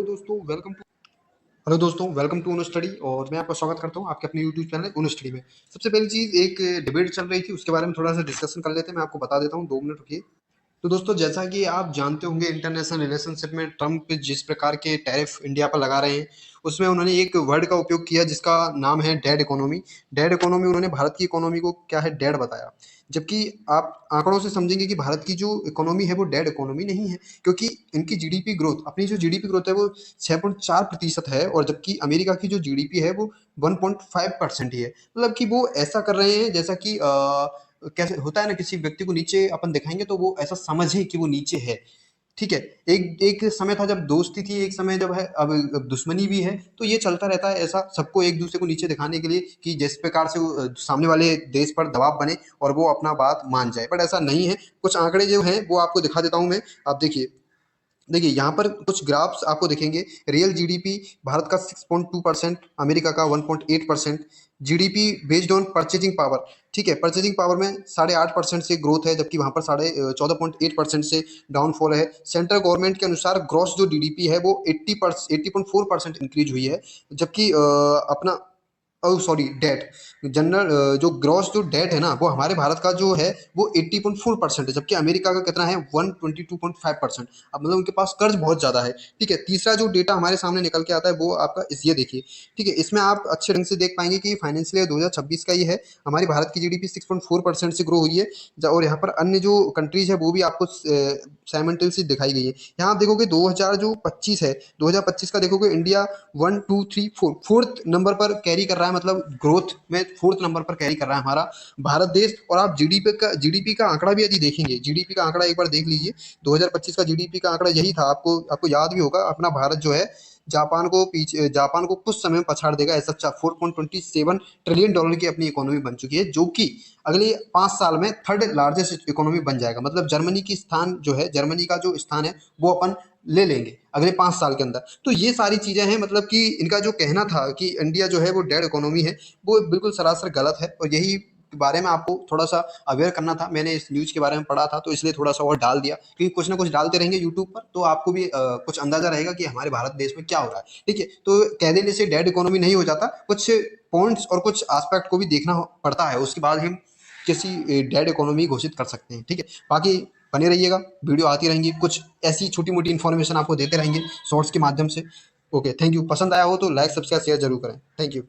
Hello दोस्तों, welcome to Uno study. और मैं आपका स्वागत करता हूं आपके अपने यूट्यूब चैनल उनो स्टडी में। सबसे पहली चीज़, एक डिबेट चल रही थी, उसके बारे में थोड़ा सा डिस्कशन कर लेते हैं। मैं आपको बता देता हूं, 2 मिनट रुकिए। तो दोस्तों, जैसा कि आप जानते होंगे, इंटरनेशनल रिलेशनशिप में ट्रम्प जिस प्रकार के टैरिफ इंडिया पर लगा रहे हैं, उसमें उन्होंने एक वर्ड का उपयोग किया जिसका नाम है डेड इकोनॉमी। डेड इकोनॉमी, उन्होंने भारत की इकोनॉमी को क्या है, डेड बताया। जबकि आप आंकड़ों से समझेंगे कि भारत की जो इकोनॉमी है वो डेड इकोनॉमी नहीं है, क्योंकि इनकी जीडीपी ग्रोथ, अपनी जो जीडीपी ग्रोथ है वो 6.4% है, और जबकि अमेरिका की जो जीडीपी है वो 1.5% ही है। मतलब कि वो ऐसा कर रहे हैं जैसा कि कैसे होता है ना, किसी व्यक्ति को नीचे अपन दिखाएंगे तो वो ऐसा समझे कि वो नीचे है। ठीक है। एक एक समय था जब दोस्ती थी, एक समय जब है, अब दुश्मनी भी है। तो ये चलता रहता है ऐसा, सबको एक दूसरे को नीचे दिखाने के लिए कि जिस प्रकार से वो, सामने वाले देश पर दबाव बने और वो अपना बात मान जाए, बट ऐसा नहीं है। कुछ आंकड़े जो हैं वो आपको दिखा देता हूं मैं। आप देखिए, यहाँ पर कुछ ग्राफ्स आपको दिखेंगे। रियल जीडीपी भारत का 6.2%, अमेरिका का 1.8%। GDP based on purchasing power, ठीक है, परचेजिंग पावर में 8.5% से ग्रोथ है, जबकि वहां पर 14.8% से डाउनफॉल है। सेंट्रल गवर्नमेंट के अनुसार ग्रॉस जो जीडीपी है वो 80.4% इंक्रीज हुई है, जबकि अपना सॉरी, डेट जनरल जो ग्रॉस जो डेट है ना, वो हमारे भारत का जो है वो 80.4% है, जबकि अमेरिका का कितना है, 122.5%। अब मतलब उनके पास कर्ज बहुत ज़्यादा है। ठीक है। तीसरा जो डेटा हमारे सामने निकल के आता है वो आपका ये देखिए। ठीक है, इसमें आप अच्छे ढंग से देख पाएंगे कि फाइनेंशियल ईयर 2026 का ये है। हमारी भारत की जीडीपी 6.4% से ग्रो हुई है। और यहाँ पर अन्य जो कंट्रीज है वो भी आपको साइमल्टेनियसली दिखाई गई है। यहाँ आप देखोगे 2025 है, 2025 का देखोगे, इंडिया 1 2 3 4 फोर्थ नंबर पर कैरी कर रहा है, मतलब ग्रोथ में फोर्थ नंबर पर कैरी कर रहा है हमारा भारत देश। और आप जीडीपी का आंकड़ा भी यदि देखेंगे, जीडीपी का आंकड़ा एक बार देख लीजिए। 2025 का जीडीपी का आंकड़ा यही था। आपको आपको याद भी होगा, अपना भारत जो है जापान को कुछ समय में पछाड़ देगा। ऐसा 4.27 ट्रिलियन डॉलर की अपनी इकोनॉमी बन चुकी है, जो कि अगले 5 साल में थर्ड लार्जेस्ट इकोनॉमी बन जाएगा। मतलब जर्मनी का जो स्थान है वो अपन ले लेंगे अगले 5 साल के अंदर। तो ये सारी चीजें हैं, मतलब कि इनका जो कहना था कि इंडिया जो है वो डेड इकोनॉमी है, वो बिल्कुल सरासर गलत है। और यही बारे में आपको थोड़ा सा अवेयर करना था। मैंने इस न्यूज के बारे में पढ़ा था, तो इसलिए थोड़ा सा और डाल दिया, क्योंकि कुछ ना कुछ डालते रहेंगे यूट्यूब पर, तो आपको भी कुछ अंदाजा रहेगा कि हमारे भारत देश में क्या हो रहा है। ठीक है। तो कह देने से डेड इकोनॉमी नहीं हो जाता, कुछ पॉइंट्स और कुछ एस्पेक्ट को भी देखना पड़ता है, उसके बाद हम किसी डेड इकोनॉमी घोषित कर सकते हैं। ठीक है। बाकी बने रहिएगा, वीडियो आती रहेंगी, कुछ ऐसी छोटी मोटी इन्फॉर्मेशन आपको देते रहेंगे शॉर्ट्स के माध्यम से। Okay, thank you. पसंद आया हो तो लाइक सब्सक्राइब शेयर जरूर करें। Thank you.